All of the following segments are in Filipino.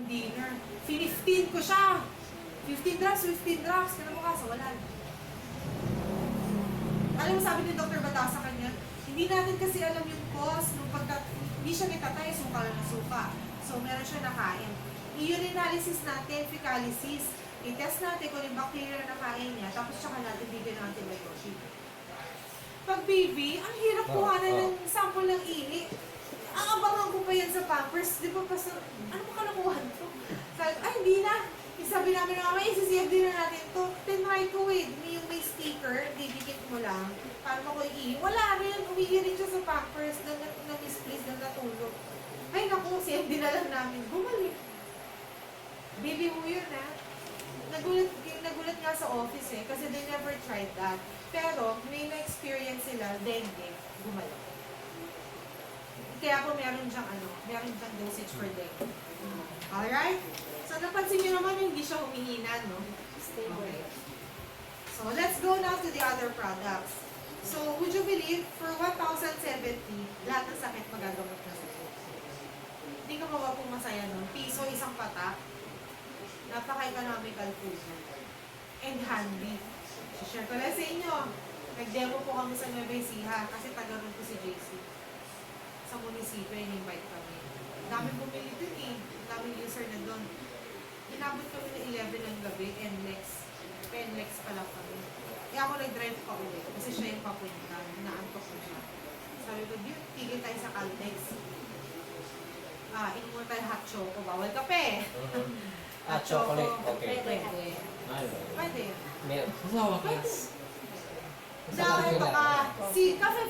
dinner. 15 ko siya. 15 drops. Kinabukasan, wala. Alam mo, sabi ni Dr. Bata sa kanya, hindi natin kasi alam yung cause nung hindi siya nagtatay, suka lang na suka. So, meron siya nakain. I-urinalysis natin, fecalysis. I-test natin kung yung bacteria na nakain niya, tapos tsaka natin bigyan ng antibiotic. Pag baby, ang hirap kuhanan ng sample ng ihi. Ang abangan ko pa yan sa Pampers. Di ba pa sa, ano pa ka nakuha to? Sabi, ay, hindi na. Sabi namin na, may isisiyag na natin to. Microwave, yung may sticker, didikit mo lang. Para mo ko ihi. Wala rin. Umihi rin siya sa Pampers na misplace na natulog. Ay, naku, CFD na lang namin. Bumalik. Baby mo yun, ha? Nagulat nga sa office eh, kasi they never tried that. Pero, may na-experience sila, dengue, gumalaw. Kaya po meron dyang dosage for dengue. Alright? So, napansin nyo naman hindi siya humihina, no? Okay. So, let's go now to the other products. So, would you believe, for 1,070, lahat ng sakit magagamot na sa ito. Hindi ka ba po masaya nun? Piso, isang patak. Napaka-economical food. And handy. Share ko lang sa inyo. Nag-demo po kami sa Nueva Ecija kasi taga-roon po si JC. Sa munisipyo, in-invite kami. Daming bumili dun eh. Daming user na dun. Inabot kami na 11 ng gabi, NLEX. 10 pa lang kami. Kaya ako nag-drive pa uwi kasi siya yung papunta. Naantok ko siya. Sabi ko, Dude, tigil tayo sa Caltex. Inumo tayo hot choco. Bawal kape. Chocolate. Okay. Pwede. Pwede. Meron. Now, ito ka. Si Cafe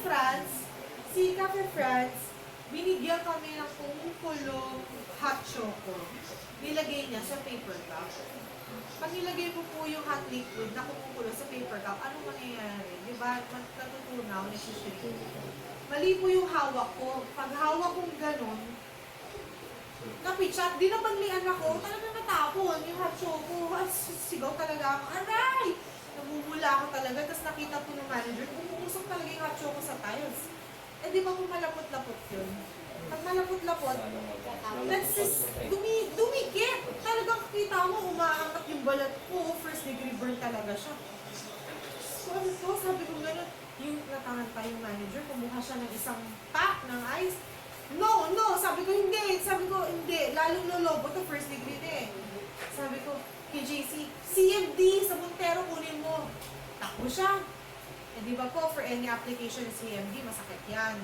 France, binigyan kami ng kumukulong hot choco. Nilagay niya sa paper cup. Pag nilagay mo po yung hot liquid na kumukulo sa paper cup, anong mangyayari? Diba? Natutunaw, nagsishrink. Mali po yung hawak ko. Pag hawak kong ganun, napitchat, di nabanlian ako, talaga natapon yung hot choco. Sigaw talaga ako, aray! Namumula ako talaga, tapos nakita po ng manager, umuusok talaga yung hot choco sa tiles. Eh di ba kung malapot-lapot yun? Pag malapot-lapot, dumikit. Talagang kita mo, umaangat yung balat ko, first degree burn talaga siya. So, sabi ko gano'n, yung natangan pa yung manager, kumuha siya ng isang pack ng ice. No, sabi ko hindi, lalong lolobo to first degree na eh. Sabi ko, kay JC, CMD sa Montero kunin mo. Takbo siya. Eh di ba po, for any application ng CMD, masakit yan.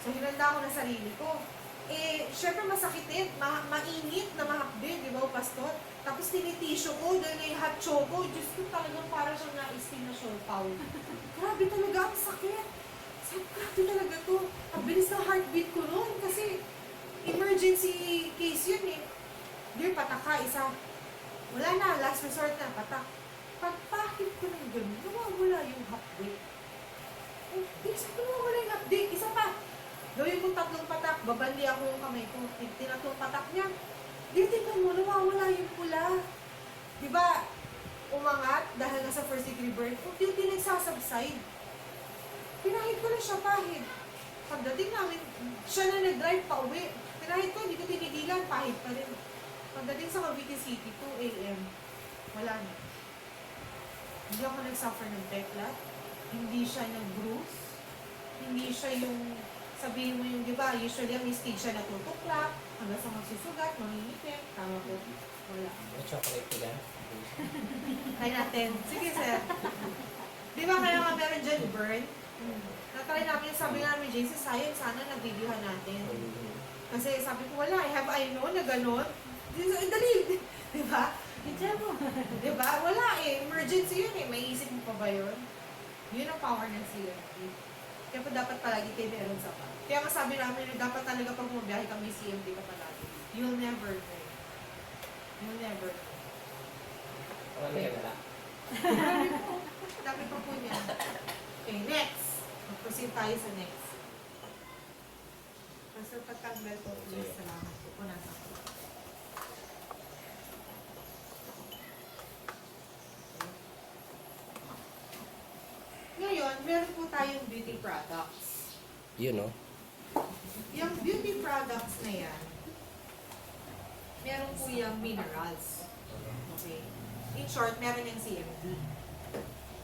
So, hinanda ko na sarili ko. Eh, syempre masakit din, mainit na mahakbid, di ba, pastor? Tapos tinitisyo ko, dahil na yung hot choco, Diyos ko talagang parang siyang na-steam na siopaw. Grabe talaga, ang sakit. Sabi, grabe talaga to. Ang bilis ng heartbeat ko noon kasi emergency case yun eh. Dear, patak ka, isa. Wala na, last resort na, patak. Pagpahit ko ng gano'n, nawawala yung heartbeat. Eh, sabi ko nawawala yung heartbeat, isa pa. Gawin mo 3 patak, babandi ako yung kamay ko. Tinatlong patak niya. Dear, tingnan mo, nawawala yung pula. Diba, umangat dahil nasa first degree burn, unti-unti nagsasubside. Pinahid ko na siya pahid. Pagdating namin, siya na nag-drive pa uwi. Pinahid ko, hindi ko tinigilan, pahid pa rin. Pagdating sa Cavite City, 2 a.m., wala na. Hindi ako nag-suffer ng teklat. Hindi siya nag-bruise. Hindi siya yung, sabihin mo yung, di ba, usually may stage siya natutuklak, hanggang sa magsusugat, mangingipin. Tama po. Wala. May chocolate ko yan. Try natin. Sige, sir. Di ba kaya nga meron dyan burn? Natry namin, sabi namin, JC, sayang, sana nag-videohan natin. Kasi sabi ko, wala, I know na gano'n. Dali, di ba? Di ba? Wala eh, emergency yun eh. May isip mo pa ba yun? Yun ang power ng CMD. Kaya po dapat palagi kayo meron sa pa. Kaya nga sabi namin, dapat talaga pag bumabiyahe kami CMD ka palagi. You'll never know. You'll never know. Wala ka na lang. Dami pa po niya. Okay, next. Mag-proceed tayo sa next. Pastor Patambel po, please. Salamat po po nasa ko. Ngayon, meron po tayong beauty products. You know. Yung beauty products na yan, meron po yung minerals. Okay? In short, meron yung CMD.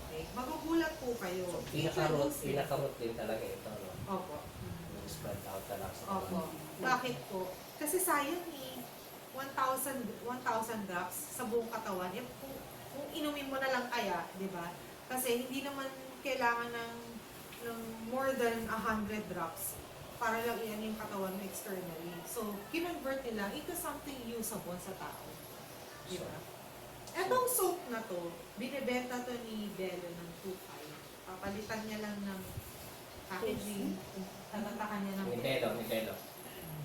Okay? Magugulat po kayo. So, Introduce it. pinaka-root din talaga ito, no? Opo. Yung spread out talaga sa Opo. Bakit po? Kasi sayang 1,000 drops sa buong katawan. Eh, kung inumin mo na lang kaya, di ba? Kasi hindi naman kailangan ng more than 100 drops para lang iyan yung katawan mo externally. So, kinonvert nila into something usable sa tao. Di ba? Etong soap na to, binibenta to ni Bello ng 2.5. Papalitan niya lang ng packaging. Tatatakan niya ng Ni Bello.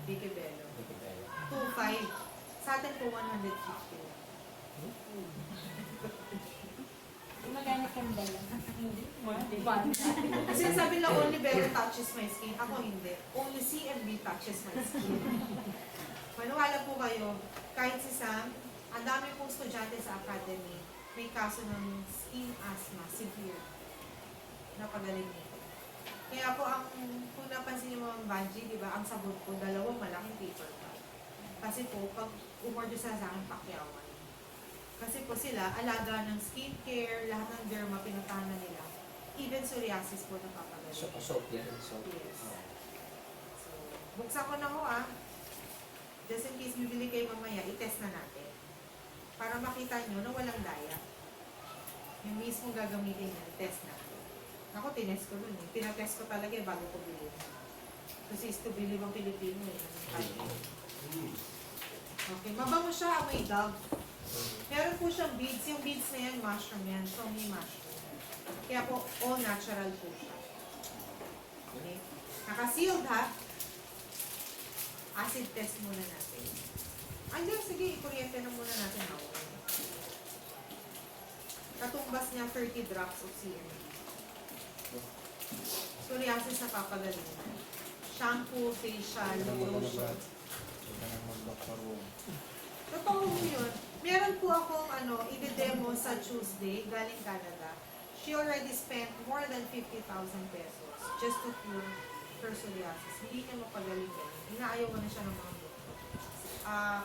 Vicky Bello. Hindi Bello. 2.5. Sa atin po 150. Magana kang dala. Kasi sabi lang only Bello touches my skin. Ako hindi. Only CMB touches my skin. Maniwala po kayo, kahit si Sam, ang dami pong estudyante sa academy, may kaso ng skin asthma, severe. Napagaling nito. Kaya po, kung napansin niyo mga Banji, di ba, ang sabon ko, dalawang malaking paper cup. Kasi po, pag umorder sa akin, pakyawan. Kasi po sila, alaga ng skincare, lahat ng derma, pinuntahan na nila. Even psoriasis po napapagaling. Soap yan. Soap. Yes. Oh. So, buksan ko na ho just in case bibili kayo mamaya, i-test na natin. Para makita nyo na walang daya. Yung mismo gagamitin niya, test natin. Ako, tinest ko nun eh. Tinatest ko talaga eh, bago ko bilhin. Kasi is to believe ang Pilipino eh. Okay, mabango siya, amoy dove. Meron po siyang beads. Yung beads na yan, mushroom yan. So, may mushroom. Kaya po, all natural po siya. Okay. Naka-sealed ha. Acid test muna natin. Andiyan, sige, ikuryente na muna natin ako. Katumbas niya 30 drops of CMD. Psoriasis na papagaling. Shampoo, facial, lotion. Totoo mo yun. Meron po akong i-demo sa Tuesday, galing Canada. She already spent more than 50,000 pesos just to cure her psoriasis. Hindi niya mapagaling yan. Inaayawan na siya ng mga doktor.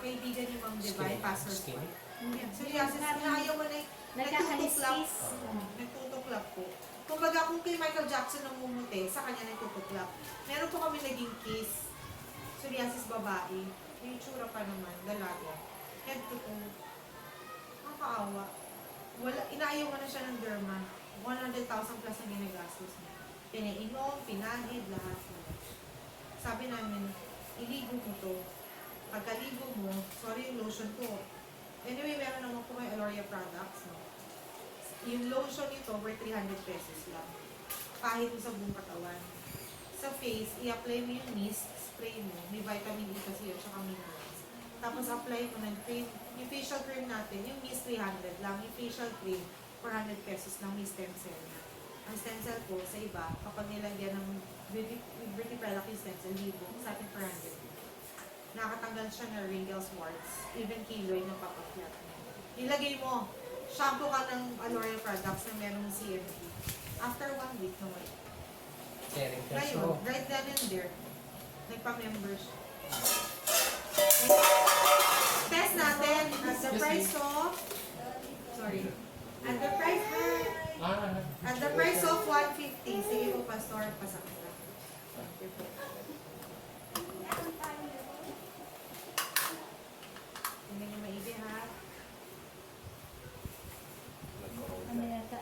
Kaibigan ni Ma'am Divine, pastor Skin? psoriasis, inaayawan na nagtutuklap. Nagtutuklap po. Kumbaga, kung kay Michael Jackson namumuti, sa kanya nagtutuklap. Meron po kami naging case, psoriasis babae, yung tsura pa naman, dalaga, head to toe. Nakakaawa. Inaayawan na siya ng derma. 100,000 plus ang ginagastos niya. Pinainom, pinahid, lahat. Sabi namin, iligo mo to. Pagkaligo mo, sorry yung lotion ko. Anyway, meron naman po may Aloria products, no? Yung lotion nito, worth 300 pesos lang. Pahit mo sa buong katawan. Sa face, i-apply mo yung mist, spray mo. May vitamin E kasi yun, tsaka minerals. Tapos apply mo ng cream. Yung facial cream natin, yung mist 300 lang. Yung facial cream, 400 pesos lang. May stem cell na. Ang stem cell po, sa iba, kapag nilagyan ng beauty product yung stem cell, libo, sa atin 400. Nakatanggal siya ng wrinkles, warts, even keloid na papaflat. Ilagay mo, shampoo ka ng L'Oreal products na merong CMD. After 1 week, no way. Sharing Ngayon, right then and there, nagpa-member siya. Test natin at the price of, sorry, at the price, at the price of 150. Sige po, Pastor, pasakta. Hindi niyo maigi, ha? Ano yata?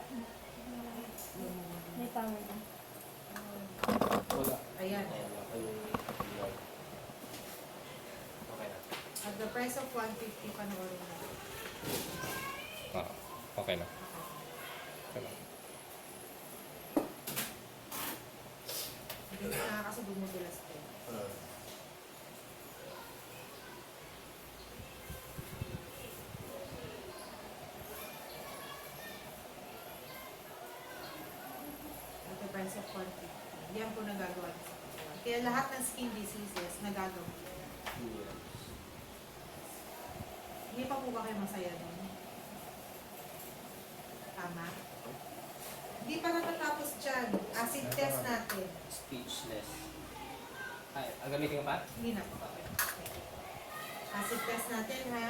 May power na. Wala. Ayan. Okay na. At the price of 150, panoorin na. Okay na. Okay na. Hindi ko nakakasabog mo bilas ko. At the price of 150. Yan po nagagawa niya sa katawan. Kaya lahat ng skin diseases nagagawa niya. Hindi pa po ba kayo masaya doon? Tama? Hindi pa natatapos dyan. Acid test natin. Speechless. Ay, gamitin ko pa? Hindi na po. Acid test natin, ha?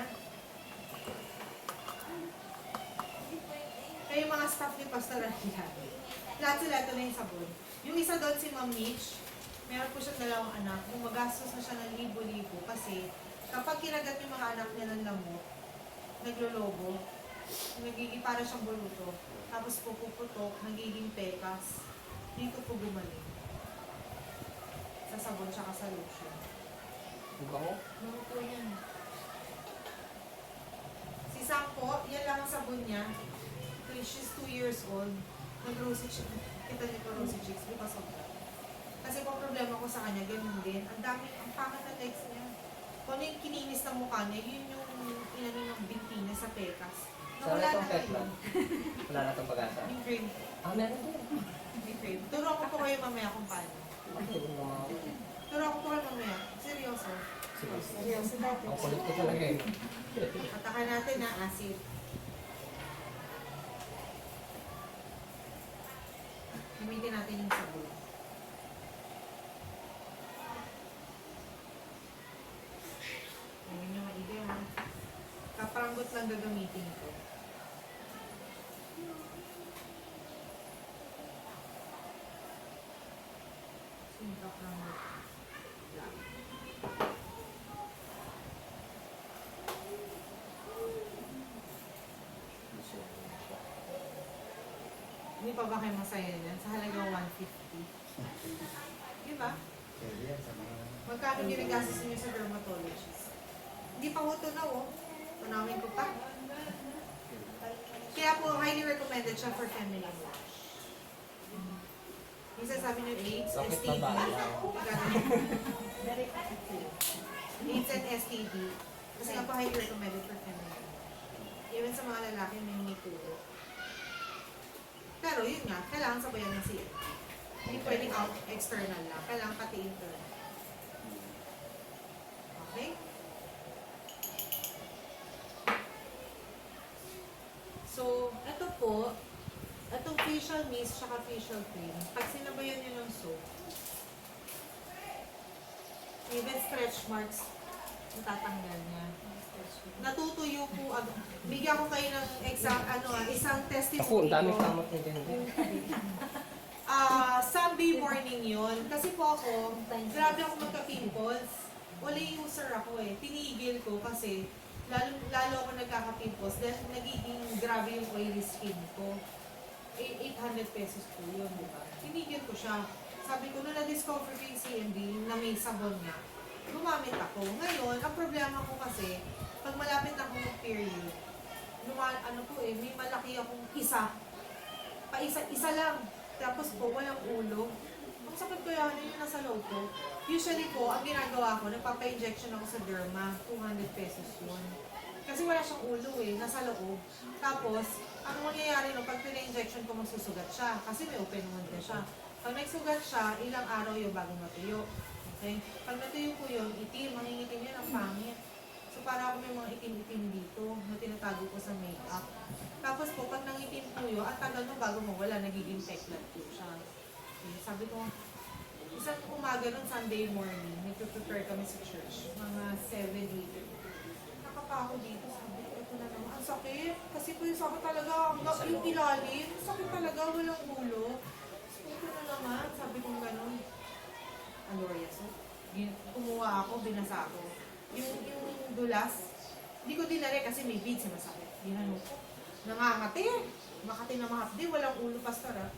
Kayo mga staff ni Pastor Ariel. Lahat sila, ito na yung sabon. Yung isa doon si Ma'am Mitch, meron po siyang dalawang anak. Gumagastos na siya ng libo-libo kasi kapag kinagat yung mga anak niya ng lamok, naglolobo, nagiging para siyang buluto. Tapos pupuputok, nagiging pekas. Dito po gumaling. Sa sabon tsaka sa lotion. Iba ko? Ano po yan? Si Sam po, yan lang ang sabon niya. She's 2 years old. Nag-rosy cheeks. Kita niyo po rosy cheeks because of that. Kasi po problema ko sa kanya, ganun din. Ang dami, ang pangat na legs niya. Kung ano yung kininis ng mukha niya, yun yung inano ng binti niya sa pekas. Saan na itong pet lang? Wala na itong pag-asa. Yung cream. Ah, meron din. Yung cream. Turo ko po kayo mamaya kung paano. Turo ko po kayo mamaya. Seryoso. Sige. Seryoso dati. Ang kulit ko talaga eh. Patakan natin na acid. Gamitin natin yung sabon. Ayun yung maigi ha. Kapranggot lang gagamitin ko. Yung kapranggot lang. Hindi pa ba kayo masaya yan? Sa halagang 150. Di ba? Magkano ginagastos niyo sa dermatologist? Hindi pa hoto na oh. Panawin ko pa. Kaya po, highly recommended siya for feminine wash. Yung sasabi niyo AIDS, Bakit STD. ba ba? Very positive. AIDS and STD. Kasi nga po highly recommended for feminine wash. Even sa mga lalaki, may hinituro. Pero yun nga, kailangan sabayan ng CM. Hindi pwedeng out external lang. Kailangan pati internal. Okay? So, ito po, itong facial mist tsaka facial cream, pag sinabayan nyo ng soap, even stretch marks, natatanggal niya. Natutuyo po, bigyan ko kayo ng isang testimony Ako, ang dami ko. kamot na din. Sunday morning yun. Kasi po ako, grabe ako magka-pimples. Wala user ako eh. Tinigil ko kasi lalo ako nagkaka-pimples dahil nagiging grabe yung oily skin ko. 800 pesos po yun, di ba? Tinigil ko siya. Sabi ko, nung na-discover ko yung CMD na may sabon nga, gumamit ako. Ngayon, ang problema ko kasi, pag malapit na ako mag-period, may malaki akong isa lang. Tapos po, walang ulo. Ang sakit ko yan, yun yung nasa loob ko. Usually po, ang ginagawa ko, nagpapa-injection ako sa derma, 200 pesos yun. Kasi wala siyang ulo eh, nasa loob. Tapos, ang mangyayari no, pag pina-injection ko, magsusugat siya. Kasi may open wound na siya. Pag nagsugat siya, ilang araw yung bago matuyo. Okay? Pag natuyo po yun, itim, mangingitim yan ang pangit. So, para ako may mga itim-itim dito na tinatago ko sa makeup. Tapos po, pag nangitim po yun, ang tagal mo bago mawala, nagiging peklat po siya. Okay, sabi ko, isang umaga nun, Sunday morning, nagpe-prepare kami sa church, mga 7, 8. Nakapa ako dito, sabi ko, ito na naman. Ang sakit, kasi po yung sakit talaga, yung ilalim, sakit talaga, walang ulo. So, ito na naman, sabi ko gano'n. Aloria, so, kumuha ako, binasa ako. Yung dulas, hindi ko dinari kasi may beads na masakit. Ginano ko. Nangangati. Makati na mahapdi, walang ulo pastor ah.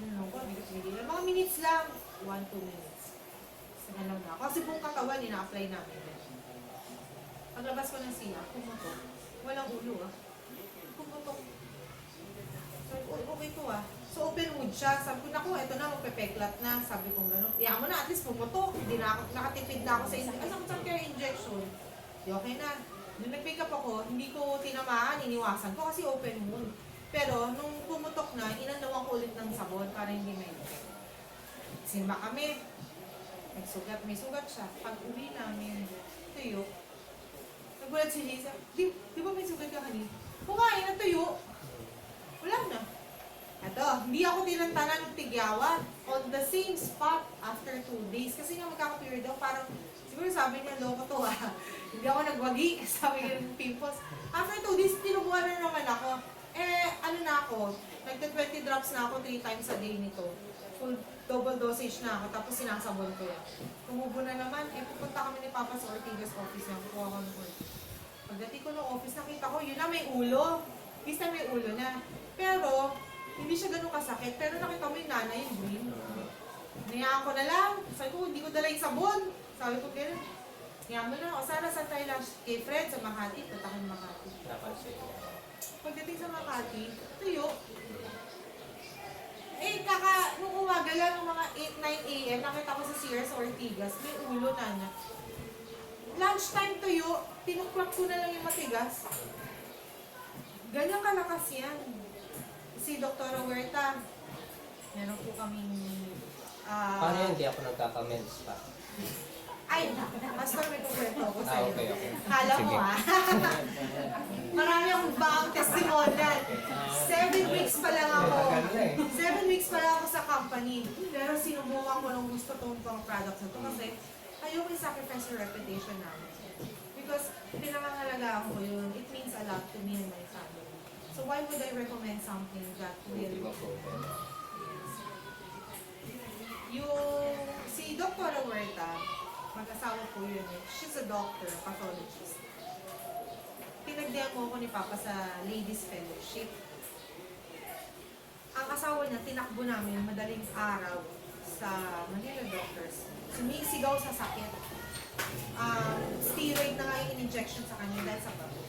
Ginano ko, hindi ko tinigilan. Mga minutes lang. 1-2 minutes. Sinalaw na ako. Kasi buong katawan, ina-apply namin. Paglabas ko ng siya, pumutok. Walang ulo ah. Pumutok. So, okay to ah. So, open wood siya. Sabi ko, naku, eto na, magpepeklat na. Sabi ko gano'n. Iyan mo na, at least pumutok. Hindi na ako, nakatipid na ako sa injection. Di okay na. Nung nag-pick up ako, hindi ko tinamaan, iniwasan ko kasi open wound. Pero, nung pumutok na, inanawan ko ulit ng sabon para hindi ma-infect. Simba kami. May sugat siya. Pag uwi namin, tuyo. Nagulat si Lisa, di ba may sugat ka kanina? Kumain, natuyo. Wala na. Ito, hindi ako tinantanan ng tigyawan on the same spot after 2 days. Kasi nga magkaka-period daw, parang Siguro sabi niya, loko to ah. Hindi ako nagwagi. Sabi niya ng pimples. After 2 days, tinubuhan na naman ako. Ano na ako, nagka-20 drops na ako 3 times a day nito. Full double dosage na ako, tapos sinasabon ko yan. Tumubo na naman, pupunta kami ni Papa sa Ortigas office niya. Kukuha ko ng order. Pagdating ko ng office, nakita ko, yun na may ulo. This time may ulo na. Pero, hindi siya ganun kasakit. Pero nakita mo yung nanay, yung green. Niyaan ko na lang. Sabi ko, hindi ko dala yung sabon. Sabi ko, gano'n. Niyaan mo na. O sana saan tayo lang kay Fred sa Makati. Punta ka ng Makati. Napansin. Pagdating sa Makati, tuyo. Nung umaga lang, ng mga 8, 9 a.m., nakita ko sa Sears Ortigas, may ulo na niya. Lunchtime tuyo, tinuklap ko na lang yung matigas. Ganyan kalakas yan. Si Dr. Huerta, meron po kaming... Paano yan? Hindi ako nagkakamens pa. Ay, Pastor, may kukwento ako sa'yo. Okay, okay. Kala mo Sige. Marami akong baang testimonial. 7 weeks pa lang ako. 7 weeks pa lang ako sa company. Pero sinubukan ko nung gusto tong pang products na to kasi ayoko i-sacrifice yung reputation namin. Because pinangangalagaan ko yun. It means a lot to me and my family. So why would I recommend something that Hindi will... ba po? Yung si Dr. Huerta, mag-asawa po yun eh. She's a doctor, pathologist. Pinag-demo ko ni Papa sa Ladies Fellowship. Ang asawa niya, tinakbo namin madaling araw sa Manila Doctors. Sumisigaw sa sakit. Steroid na nga yung in-injection sa kanya dahil sa bago.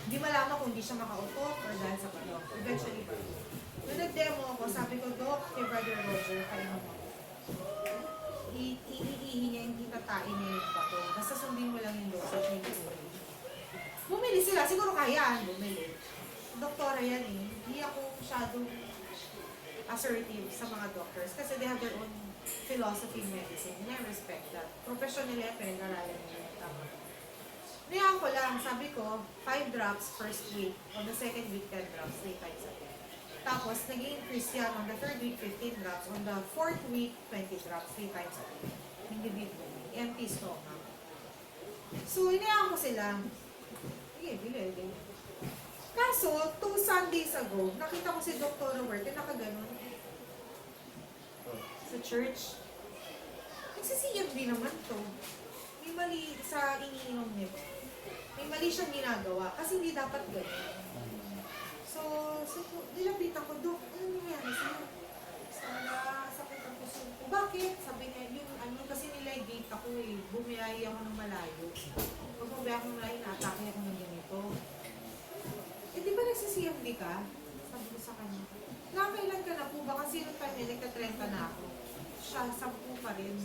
Hindi malaman kung hindi siya makautot or dahil sa bago. Eventually, bago. Nung nag-demo ako, sabi ko, Doc, kay Brother Roger, kayo mo. Iihi niya, hindi tatain niya yung bato. Basta sundin mo lang yung dosage niya yung bumili sila, siguro kayaan bumili. Doktora yan eh. Hindi ako masyadong assertive sa mga doctors kasi they have their own philosophy in medicine. And I respect that. Professional nila, pinag-aralan nila. Tama. Niyaan ko lang, sabi ko, 5 drops first week. On the second week, 10 drops, 3 times a day. Tapos, nag-increase yan on the third week, 15 drops. On the fourth week, 20 drops, 3 times a day. Individually. Empty stomach. So, inayaan ko sila. Sige, bili. Kaso, 2 Sundays ago, nakita ko si Dr. Robert, nakaganon. Sa church. Nagsisiyag naman to. May mali sa iniinom nito. May mali siyang ginagawa kasi hindi dapat ganun. So nilapitan ko, Dok, ano nangyari sa'yo? Sakit ang puso ko. Bakit? Sabi niya, yung ano, kasi niligate ako eh. Bumiyay ako ng malayo. Pag bumiyay ako ng malayo, na-atake ako ng ganito. Eh, di ba nagsisiyamdi ka? Sabi ko sa kanya. Nakailan ka na po ba? Kasi nung time niya, nagka-30 na ako. Siya, 10 pa rin.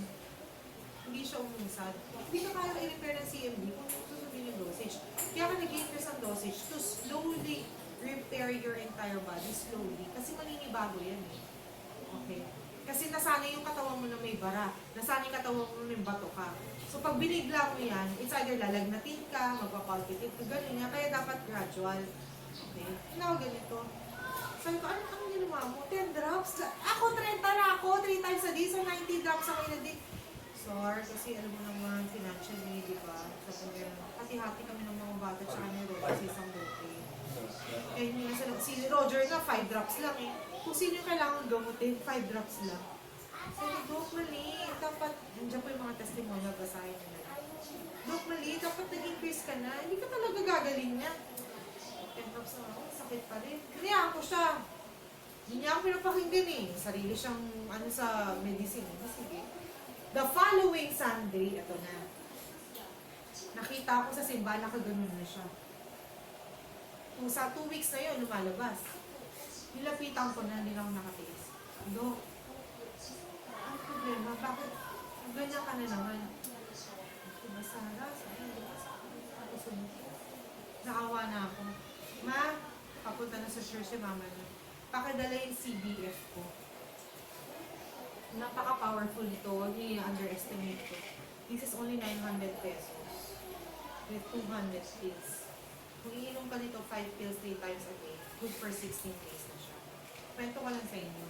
Hindi siya umusad. Hindi ka kaya i-repair ng CMD kung susundin yung dosage. Kaya ka nag-increase ang dosage to slowly repair your entire body slowly. Kasi maninibago yan eh. Okay? Kasi nasanay yung katawan mo na may bara. Nasanay yung katawan mo na may bato ka. So pag binigla mo yan, it's either lalagnatin ka, magpapalpitate ka, ganun yan. Kaya dapat gradual. Okay? Now, ganito. Sabi ko, ano ginawa mo? 10 drops? Ako, 30 na ako. 3 times a day. So 90 drops ako in a day. Sorry, kasi alam mo naman, financially, di ba? Sabi ko, hati-hati kami ng mga bata tsaka ni Roger sa isang buti. Kaya hindi nga sila, si Roger nga 5 drops lang eh. Kung sino yung kailangan gamutin, 5 drops lang. Sabi ko, Dok, mali. Dapat, nandiyan po yung mga testimonial, basahin nila. Dok, mali. Dapat nag-increase ka na. Hindi ka talaga gagaling niya. 10 drops na ako, sakit pa rin. Hinayaan ko siya. Hindi niya ako pinapakinggan eh. Sarili siyang ano sa medicine. Sige. The following Sunday, ito na. Nakita ko sa simbahan, nakaganon na siya. Kung sa 2 weeks na yun, lumalabas. Nilapitan ko na, hindi na ako nakatiis. Dok, ang problema, bakit ganyan ka na naman? Diba, Sarah? Nakawa na ako. Ma, papunta na sa church si mama na. Pakidala yung CBF ko. Napaka-powerful ito. Huwag niyo i-underestimate ko. This is only 900 pesos. With 200 pills. Kung iinom ka nito 5 pills 3 times a day, good for 16 days na siya. Kwento ko lang sa inyo.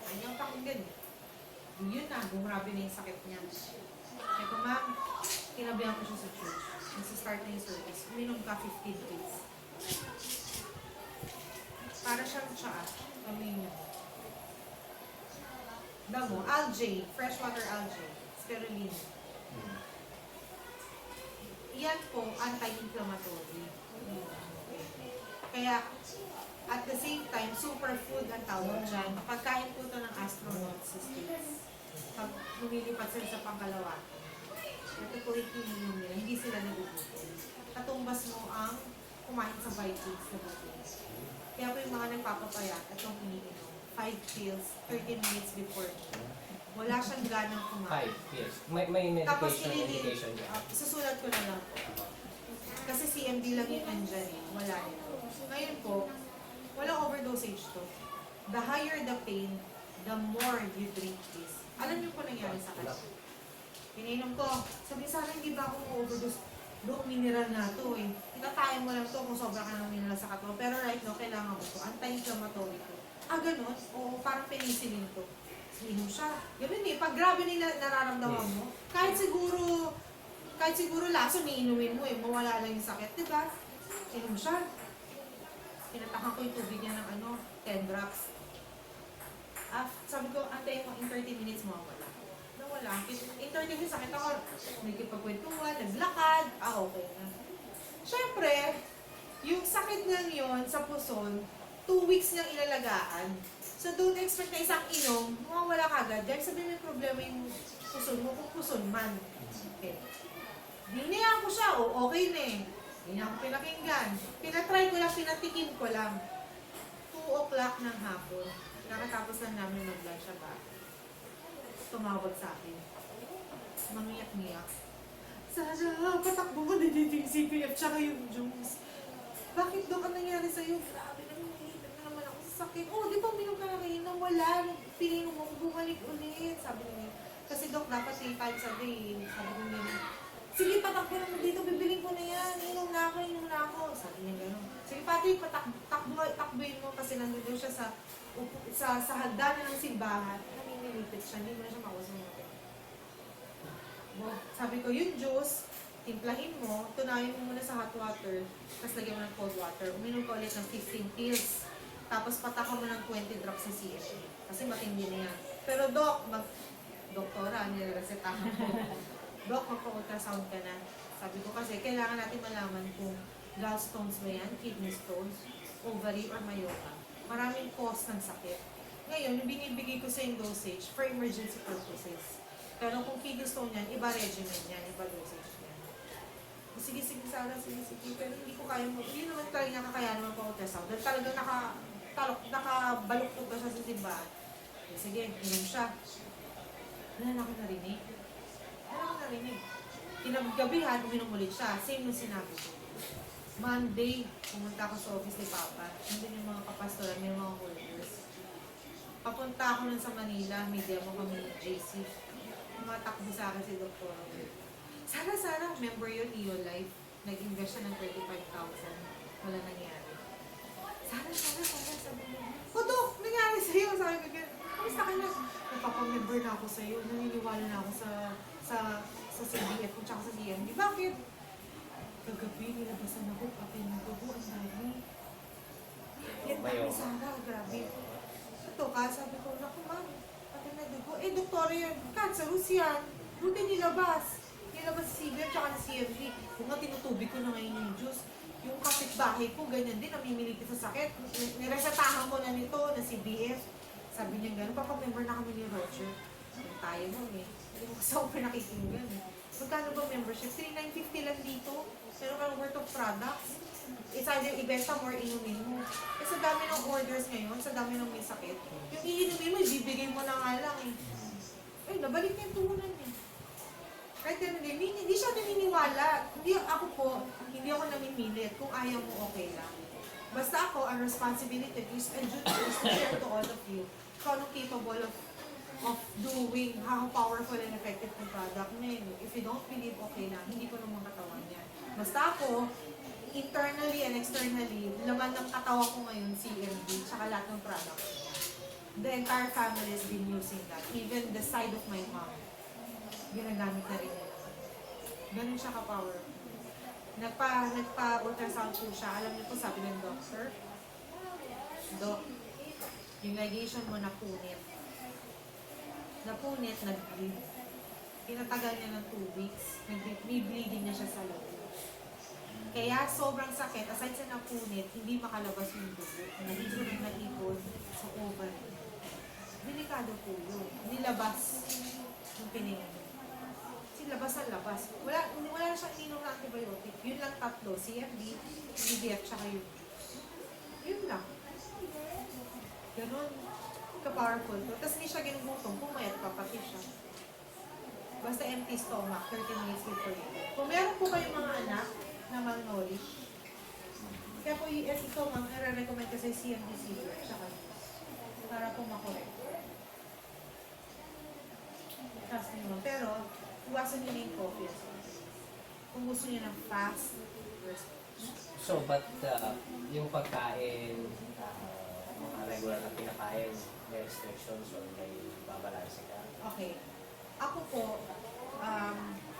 Kanyang pakinggan eh. Yun na, grabe na yung sakit niya. Kaya ko, ma'am, tinabihan ko siya sa church. Nasa-start na yung service. Uminom ka 15 days. Para siyang tsaa. Amin niya. Damo, algae, freshwater algae, spirulina. Yan po, anti-inflammatory. Kaya, at the same time, superfood ang tawag dyan. Pagkain po ito ng astronauts sa States. Pag lumilipat sila sa pangkalawa, ito po iniinom nila, hindi sila nagugutom. Katumbas mo ang kumain sa vitamins na buto. Kaya po yung mga nagpapapayat, itong iniinom. 5 pills, 13 minutes before. Wala siyang ganang kumain. 5 years. May Tapos medication niya. susulat ko na lang po. Kasi CMD lang yung nandyan eh. Wala rin. Ngayon po, walang overdosage to. The higher the pain, the more you drink this. Alam niyo po nangyari sa akin. Pinainom ko. Sabi sana hindi ba ako overdose? Look, mineral na to eh. Itatayan mo lang to kung sobra ka ng mineral sa katawan. Pero right now, kailangan mo to. Anti-inflammatory to. Ganun? Oo, parang penicillin to. Inom siya. Ganun eh. Pag grabe nila nararamdaman mo, kahit siguro laso niinumin mo eh, mawala lang yung sakit, di ba? Inom siya. Pinatakan ko yung tubig niya ng 10 drops. Sabi ko, antayin mo, in 30 minutes mawala. Nawala. In 30 minutes, sakit ako. Nagkipagkwentuhan, naglakad. Okay na. Siyempre, yung sakit niyang yun sa puson, 2 weeks niyang ilalagaan. So, don't expect na isang inom, mawawala ka agad. Dahil sabihin may problema yung puson mo, kung puson man. Okay. Dinayaan ko siya, okay na eh. Hindi na ako pinakinggan. Pinatry ko lang, pinatikim ko lang. 2 o'clock ng hapon. Nakatapos lang namin mag-lunch siya ba. Tumawag sa akin. Mamiyak-miyak. Sana, patakbo mo din yung CPF tsaka yung juice. Bakit doon ka nangyari sa'yo? Grabe na, nangihintag na naman ako sa sakit. Oh, di ba uminom ka na kayo? Wala. Pininom mo, bumalik ulit. Sabi niya. Kasi Dok, dapat 3 times a day. Sabi ko niya, sige, patakbo naman dito, bibiling ko na yan. Inom na ako. Sabi niya gano'n. Sige, Patrick, takbuhin mo kasi nandun doon siya sa hagdanan ng simbahan. Namimilipit siya, hindi mo na siya makausap natin. Sabi ko, yung juice, timplahin mo, tunayin mo muna sa hot water, tapos lagyan mo ng cold water. Uminom ka ulit ng 15 pills. Tapos pataka mo ng 20 drops sa CSA. Kasi matindi na yan. Pero Doc, doktora, niresetahan ko. Doc, magpa-ultrasound ka na. Sabi ko kasi, kailangan natin malaman kung gallstones ba yan, kidney stones, ovary, or myoma. Maraming cause ng sakit. Ngayon, yung binibigay ko sa yung dosage for emergency purposes. Pero kung kidney stone yan, iba regimen yan, iba dosage yan. Sige, Sarah, sige. Pero hindi ko kaya mo. Hindi naman talaga niya kakayanan magpa-ultrasound. Dahil talagang nakabaluktot ba siya sa simbahan. Sige, inom siya. Wala na akong narinig. Kinagabihan, uminom ulit siya. Same nung sinabi ko. Monday, pumunta ako sa office ni Papa. Nandun yung mga kapastoran, yung mga holders. Papunta ako nun sa Manila, may demo kami ni JC. Tumatakbo sa akin si Dr. Sana, member yun, Neo Life. Nag-invest siya ng 35,000. Wala nangyari. Sana, sabi niya. Oh, Dok, nangyari sa'yo. Sabi ko, kamusta ka na? Napapamember na ako sa'yo. Naniniwala na ako sa CBF kung tsaka sa CMD. Bakit? Kagabi, nilabasan ako, pati ng dugo, ang dami. Yan dami, Sarah, grabe. Ito ka, sabi ko, naku ma'am, pati na dugo. Doktora yan, cancerous yan. Buti nilabas sa CBF tsaka sa CMD. Kung nga tinutubig ko na ngayon yung juice, yung kapitbahay ko, ganyan din, namimilipit sa sakit. Niresetahan ko na nito, na CBF. Sabi niya gano'n, papamember na kami ni Roger. Yung tayo mo eh. Hindi mo kasi ako pinakikinggan eh. Magkano ba membership? 3,950 lang dito. Pero kang worth of products. It's either ibenta mo or inumin mo. Eh sa dami ng orders ngayon, sa dami ng may sakit, yung iinumin mo, ibibigay mo na nga lang eh. Ay, nabalik na yung tuhunan eh. Kahit ganun din, hindi siya naniniwala. Hindi ako namimilit. Kung ayaw mo, okay lang. Basta ako, ang responsibility is and duty is to share to all of you kung anong capable of doing, how powerful and effective yung product na yun. If you don't believe, okay lang. Hindi ko naman katawan yan. Basta ako, internally and externally, laman ng katawan ko ngayon, CMD, tsaka lahat ng product. The entire family has been using that. Even the side of my mom, ginagamit na rin nila. Ganun siya ka-power. Nagpa-ultrasound po siya. Alam niyo po, sabi ng doctor, Doc, yung ligation mo napunit. Napunit, nag-bleed. Pinatagal niya ng 2 weeks. May bleeding na siya sa loob. Kaya sobrang sakit. Aside sa napunit, hindi makalabas yung dugo. Nahipon sa ovary. Delikado po yun. Nilabas yung piningin. Labas ang labas. Wala na siyang ininom na antibiotic. Yun lang tatlo. CMD, CDF, tsaka yun. Yun lang. Ganon ka-powerful to. Tapos hindi siya ginugutong. Pumayat pa pati siya. Basta empty stomach, 30 minutes before you. Kung meron po kayong mga anak na malnourished, kaya po ito ma'am, nare-recommend ko sa CMD CDF, tsaka para po makorek. Trust me ma'am. Pero, iwasan nyo na yung coffee. Kung gusto nyo ng fast, So, but yung pagkain, mga regular na pinakain, may restrictions or may babalanse ka? okay. Ako po,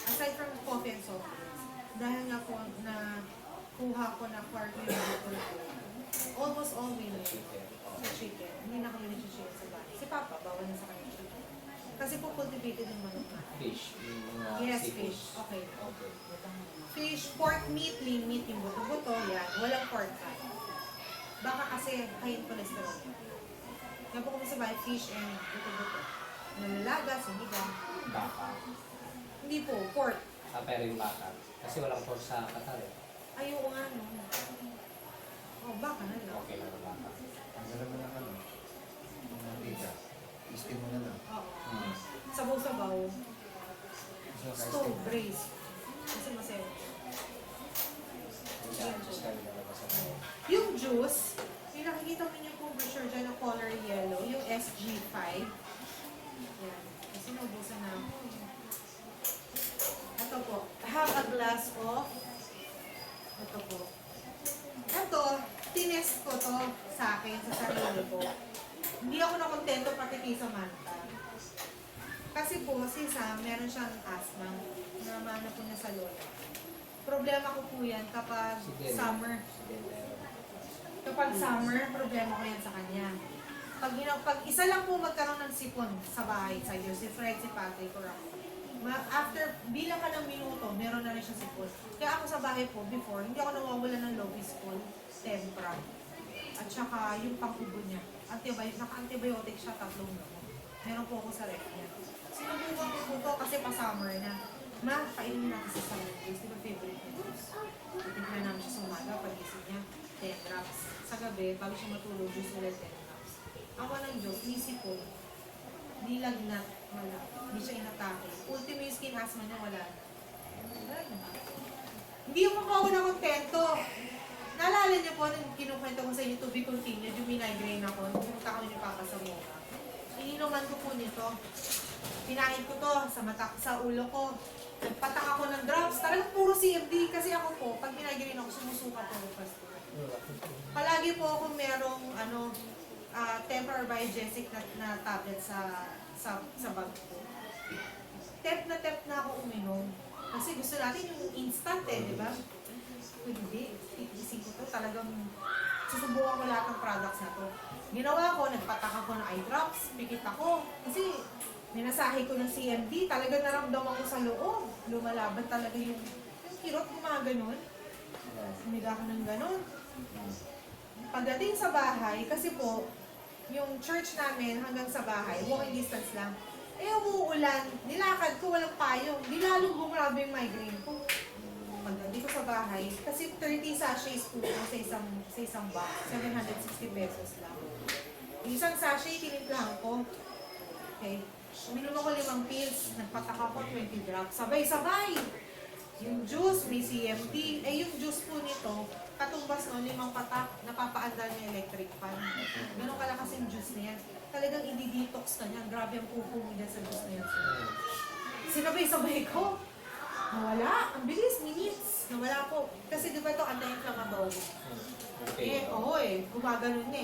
aside from coffee and soft drinks, dahil nga po na kuha ko na quarter bottle ko, almost all winner sa chicken. Hindi na kami nag-chicken sa bahay. Si Papa, bawal na sa kanya chicken. Kasi po cultivated yung manok na. Fish, yung mga Yes, seafood. fish. Okay. Okay. Fish, pork meat, lean meat, yung buto-buto, yan. Walang pork fat. Baka kasi high in cholesterol. Yan po kung sa bahay, fish and buto-buto. Nalalaga, sinigang. Baka. Hindi po, pork. Pero yung baka. Kasi walang pork sa Qatar eh. Ayoko nga, no. Oh, baka na lang. Okay lang ang baka. Tanggalan mo lang ano. Mga dita. Istin mo na lang. Oo. Sabaw-sabaw. So, Stove braise. Kasi masaya. Just kami nalabas ako. Yung juice, yung nakikita mo yung po brochure dyan ng color yellow, yung SG5. Yan. Kasi naubusan na ako. Ito po. Have a glass of. Ito po. Ito, tinest ko to sa akin, sa sarili ko. Hindi ako nakontento pati kay Samantha. Kasi po, si Sam, meron siyang asthma. Namana po niya sa lola. Problema ko po yan kapag Sige. summer. Sige, meron. Kapag summer, problema ko yan sa kanya. Pag isa lang po magkaroon ng sipon sa bahay, sa iyo, si Fred, si Patrick, or ako. After, bilang ka ng minuto, meron na rin siya sipon. Kaya ako sa bahay po, before, hindi ako nawawala ng Loviscol, Tempra, at saka yung pang-ubo niya. Naka-antibiotic siya, 3 gamot. Meron po ako sa ref niya. Sinubukan ko po to kasi pa-summer na. Ma, painin natin sa summer juice. Di ba favorite niya juice? Titignan namin siya sa umaga, pagising niya, 10 drops. Sa gabi, bago siya matulog, juice ulit 10 drops. Ako ng Diyos, easy po. Di lagnat, wala. Hindi siya inatake. Ultimo yung skin asthma niya, wala na. Wala na. Hindi ako ako na kontento. Naalala niyo po, nung kinukwento ko sa inyo, to be continued, yung migraine ako, pumunta kami ni Papa sa Mocha. Ininuman ko po nito. Pinain ko to sa mata, sa ulo ko. Nagpatak ako ng drops. Talagang puro CMD kasi ako po, pag migraine ako, sumusuka po ako pasto. Palagi po ako merong Tempra or Biogesic na tablet sa bag ko. Tep na ako uminom. Kasi gusto natin yung instant di ba? Hindi, itising ko to. Talagang susubukan ko lahat ng products na to. Ginawa ko, nagpatak ako ng eye drops, pikit ako. Kasi minasahe ko ng CMD, talagang naramdaman ko sa loob. Lumalaban talaga yung kirot, gumaganon. Sumiga ako ng ganon. Pagdating sa bahay, kasi po, yung church namin hanggang sa bahay, walking distance lang. Umuulan, nilakad ko, walang payong. Di lalong bumrabe yung migraine ko. Pagdating ko sa bahay, kasi 30 sachets po sa isang box, 760 pesos lang. Yung isang sachet, tinimplahan ko. Okay. Uminom ako 5 pills, nagpatak ako 20 drops. Sabay-sabay! Yung juice, may CMD. Yung juice po nito, katumbas no, 5 patak, napapaandar ng electric fan. Ganun kalakas yung juice na yan. Talagang i-detox ka niyan. Grabe ang pupo mo dyan sa juice na yan. Sinabay-sabay ko. Nawala. Ang bilis, minutes. Nawala po. Kasi di ba ito anti-inflammatory? Okay. Gumaganon na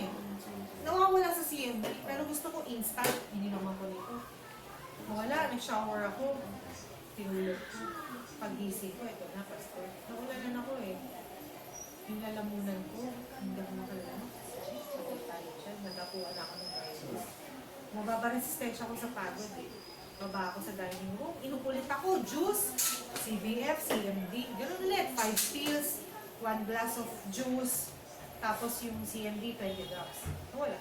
Nawawala sa CMD, pero gusto ko instant. Hindi naman ko nito. Nawala, nag-shower ako. Tinulog ko. Pag-gising ko, ito na, pastor. Naulanan ako eh. Yung lalamunan ko, hindi ako makalala. Sakit tayo dyan, nagapuan ako ng virus. Mababa resistensya ko sa pagod eh. Baba ako sa dining room, inupulit ako, juice, CBF, CMD, gano'n ulit, 5 pills, 1 glass of juice, tapos yung CMD, 20 drops. Wala.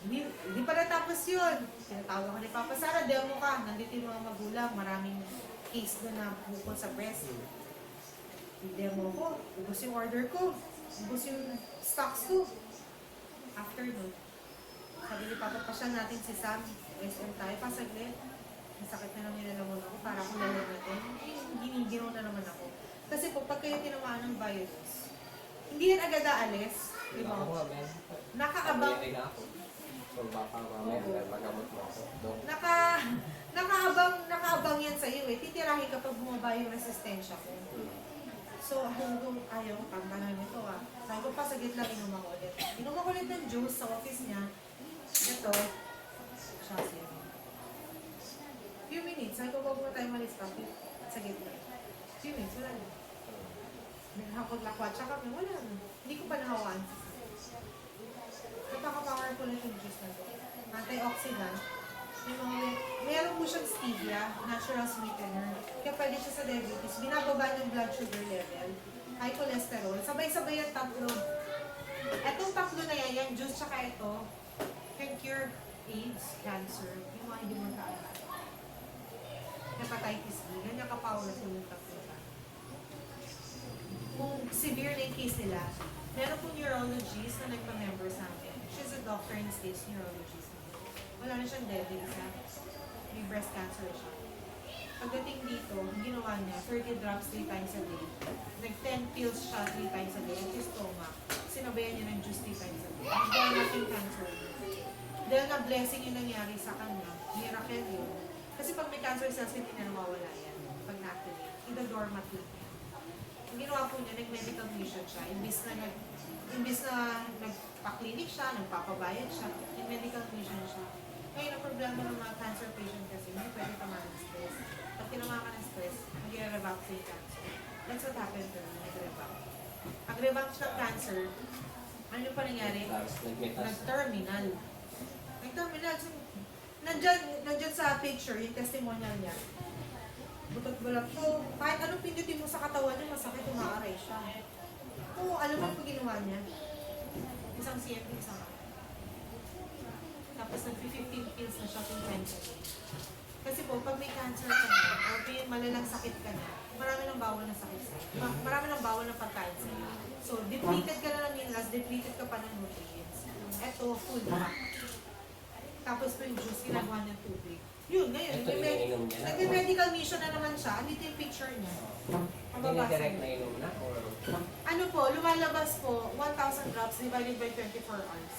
Hindi pa natapos yun. Tinatawag ko ni Papa Sara, demo ka, nandito yung mga magulang, maraming case doon na bukod sa breast. I-demo ko, ubos yung order ko, ubos yung stocks ko. After nun, sabi ni Papa, pasya natin si Sam, SM tayo, pasaglit. Masakit na lang nilalamon ako, para akong lalag natin. Giniginaw na naman ako. Kasi po, pag kayo tinamaan ng virus, hindi yan agad aalis. Di ba? Ako nga, Ben. Nakaabang, Pamilya na ako. So baka mamaya magamot mo ako. Dok. nakaabang yan sa'yo eh. Titirahin kapag bumaba yung resistensya ko. So, hanggang ayaw ko tantanan nito ah. Sabi ko pa, saglit lang inom ako ulit. Inom ako ulit ng juice sa office niya. Ito, siya siya. Few minutes, sabi ko, wag mo tayo malista. Saglit lang. Few minutes, wala na. Nakakot-lakwat siya kami, wala na. Hindi ko pa nahawaan. Napaka-powerful na yung juice na ito. Antioxidant. Meron po siyang stevia, natural sweetener. Kaya pwede siya sa diabetes. Binababa yung blood sugar level, high cholesterol. Sabay-sabay yung tatlo. Etong tatlo na yan, yung juice tsaka ito, can cure AIDS, cancer, yung mga hindi mo kaalam. Hepatitis B, ganyan ka-powerful yung tatlo. Kung severe na yung case nila, meron po neurologist na nagpa-member sa amin. She's a doctor in States neurologist. Wala na siyang dede isa. May breast cancer siya. Pagdating dito, ang ginawa niya, 30 drops 3 times a day. Nag-10 pills siya 3 times a day. At yung stomach, sinabayan niya ng juice 3 times a day. Nagdala natin cancer. Dahil na blessing yung nangyari sa kanya, miracle yun. Kasi pag may cancer cells, hindi na nawawala yan. Pag na-activate, ida-dormant lang yan. Ang ginawa po niya, nag-medical mission siya. Imbis na nagpa-clinic siya, nagpapabayad siya, nag-medical mission siya. Ngayon, ang problema ng mga cancer patient kasi, hindi pwede tamaan ng stress. Pag tinamaan ka ng stress, mag-revamp sa yung cancer. That's what happened to me, nag-revamp. Pag-revamp siya ng cancer, ano pa nangyari? Nag-terminal. Nag-terminal. So, nandyan sa picture, yung testimonial niya. Butot-bulat ko. Kahit anong pindutin mo sa katawan niya, masakit, umaaray siya. Oo, alam mo yung ginawa niya? Isang CMP, isang tapos nag-15 pills na siya 2 times a day. Kasi po, pag may cancer ka na, or may malalang sakit ka na, marami ng bawal na sakit sa'yo. Marami ng bawal na pagkain sa'yo. So, depleted ka na ng minerals, depleted ka pa ng nutrients. Eto, full pack. Tapos po yung juice, ginagawa ng tubig. Yun, ngayon, Ito, iniinom niya na. nag-medical mission na naman siya. Andito yung picture niya. Dinidirect na inom na? Or Ano po, lumalabas po, 1,000 drops divided by 24 hours.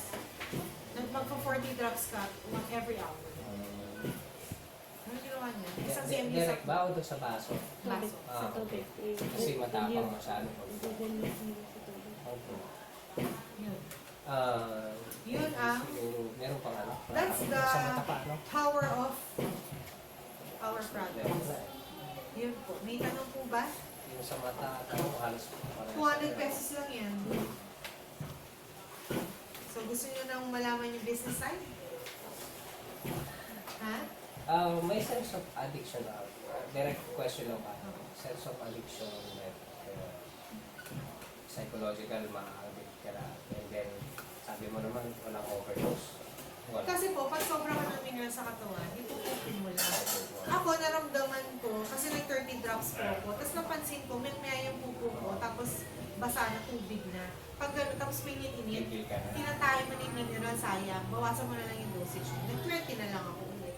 Magpa-40 drops ka every hour. Ano ginawa niya? Isang CMD sa direct ba o doon sa baso? baso. Sa tubig. Kasi matapang masyado. Opo. Yun. Ah, Yun ang siguro, meron pang ano? That's the Sa matapa, no? power of our product. Yun po. May tanong po ba? Yung sa mata, halos parang 200 pesos lang yan. So, gusto nyo nang malaman yung business side? Ha? May sense of addiction. Direct question lang ba? Sense of addiction, like, psychological, ma-addict ka na. And then, sabi mo naman, walang overdose. Wala. Kasi po, pag sobrang ka ng mineral sa katawan, ipupupin mo lang. Ako, naramdaman ko, kasi nag 30 drops po ako, tapos napansin ko, may yung pupo ko, tapos basa na tubig na. Pag gano'n, tapos may init-init, Tigil ka na. tinatayo mo na yung mineral, sayang, bawasan mo na lang yung dosage. Nag-20 na lang ako ulit.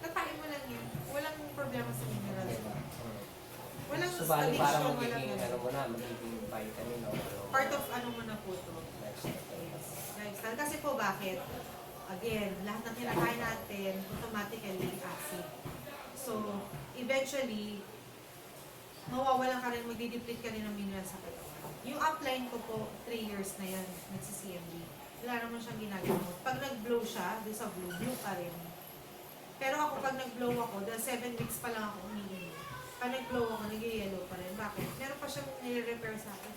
Tatayo mo lang yun. Walang problema sa mineral. Diba? Walang So, bali para addiction, walang magiging, ano ganun. mo na, magiging vitamin o ano. Part of ano mo na po ito. Lifestyle. Kasi po bakit? Again, lahat ng kinakain natin, automatically acid. So, eventually, mawawalan ka rin, magdideplete ka rin ng mineral sa katawan. Yung upline ko po, 3 years na yan, nagsi-CMD. Wala naman siyang ginagamot. Pag nag-blow siya, doon sa blue pa rin. Pero ako pag nag-blow ako, dahil 7 weeks pa lang ako umiinom. Pag nag-blow ako, nag-yellow pa rin. Bakit? Meron pa siyang nire-repair sa akin.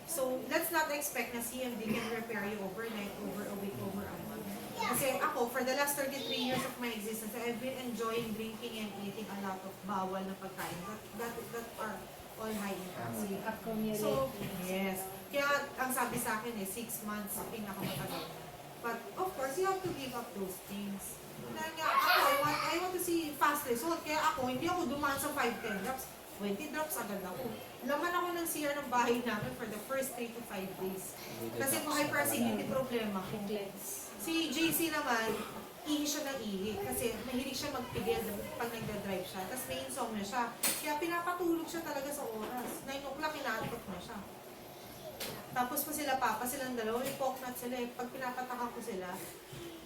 So, let's not expect na CMD can repair you overnight, over a week, over a month. Kasi ako, for the last 33 years of my existence, I've been enjoying drinking and eating a lot of bawal na pagkain that are all high in toxic. Accumulate. So, yes. Kaya ang sabi sa akin 6 months pinakamatagal na. But of course, you have to give up those things. Dahil nga ako, I want to see fast result. Kaya ako, hindi ako dumaan sa 5-10 drops. 20 drops agad ako. Laman ako ng CR ng bahay namin for the first 3 to 5 days. Kasi kung hyperacidity problema ko. Si JC naman, ihi siya ng ihi. Kasi mahilig siya magpigil pag nagda-drive siya. Tapos may insomnia siya. Kaya pinapatulog siya talaga sa oras. 9 o'clock, inaantok na siya. Tapos pa sila papa, silang dalawa, may poknat sila eh. Pag pinapataka ko sila,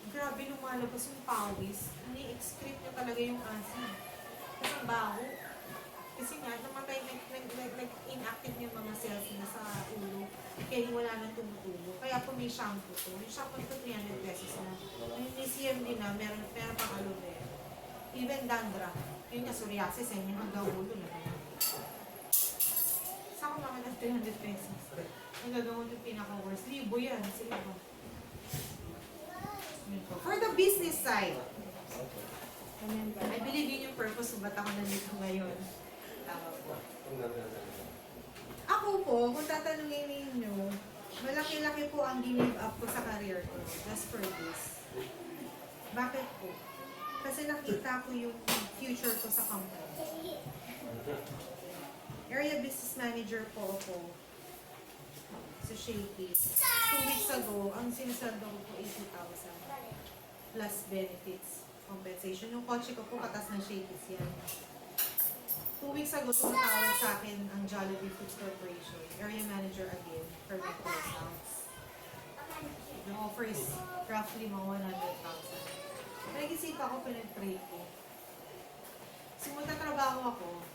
grabe lumalabas yung pawis. Ini-excrete niya talaga yung asin. Kasi ang baho. Kasi nga, namatay, nag-inactive yung mga cells niya sa ulo. Kaya wala nang tumutubo. Kaya po may shampoo to. Yung shampoo to 300 pesos na. Yung CMD na, meron pang aloe vera. Even dandruff. Yun nga, psoriasis eh, yung hanggang ulo na. Saan ko naman ng 300 pesos? Ang gagawin yung pinaka-worst. Libo yan, sa iba. For the business side, I believe yun yung purpose kung ba't ako nandito ngayon. Tama po. Ako po, kung tatanungin ninyo, malaki-laki po ang give up ko sa career ko. Just for this. Bakit po? Kasi nakita ko yung future ko sa company. Area business manager po ako sa Shakey. 2 weeks ago, ang sinasando ko po 80,000 plus benefits, compensation. Yung kotse ko po katas ng Shakey's yan. 2 weeks ago, tumatawag sa akin ang Jollibee Foods Corporation, area manager again, for my course house. The offer is roughly mga 100,000. Nag-isip ako, pinag-pray ko. Simunta trabaho ako,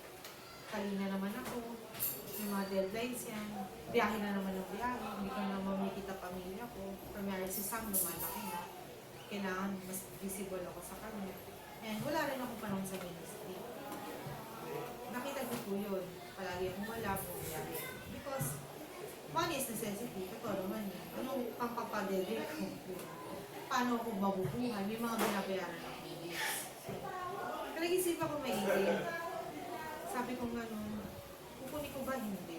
kalina naman ako, may mga deadlines yan, biyahe na naman ng biyahe, hindi ko na mamikita pamilya ko. Primary si Sam, lumalaki na. Kailangan mas visible ako sa kanya. And wala rin ako panahon sa ministry. Nakita ko po yun. Palagi akong wala po biyahe. Because money is necessity. Totoo naman yan. Anong pampapadede ko? Paano ako mabubuhay? May mga binabayaran ng bills. So, nag-isip ako may idea. Sabi ko nga kukunin ko ba? Hindi.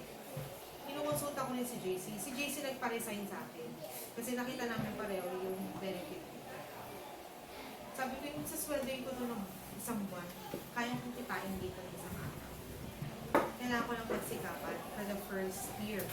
Inukonsulta ko rin si JC. Si JC nagpa-resign sa akin. Kasi nakita namin pareho yung benefit. Sabi ko yung sasweldoin ko doon ng isang buwan, kaya kong kitain dito ng isang araw. Kailangan ko lang pagsikapan for the first 2 years.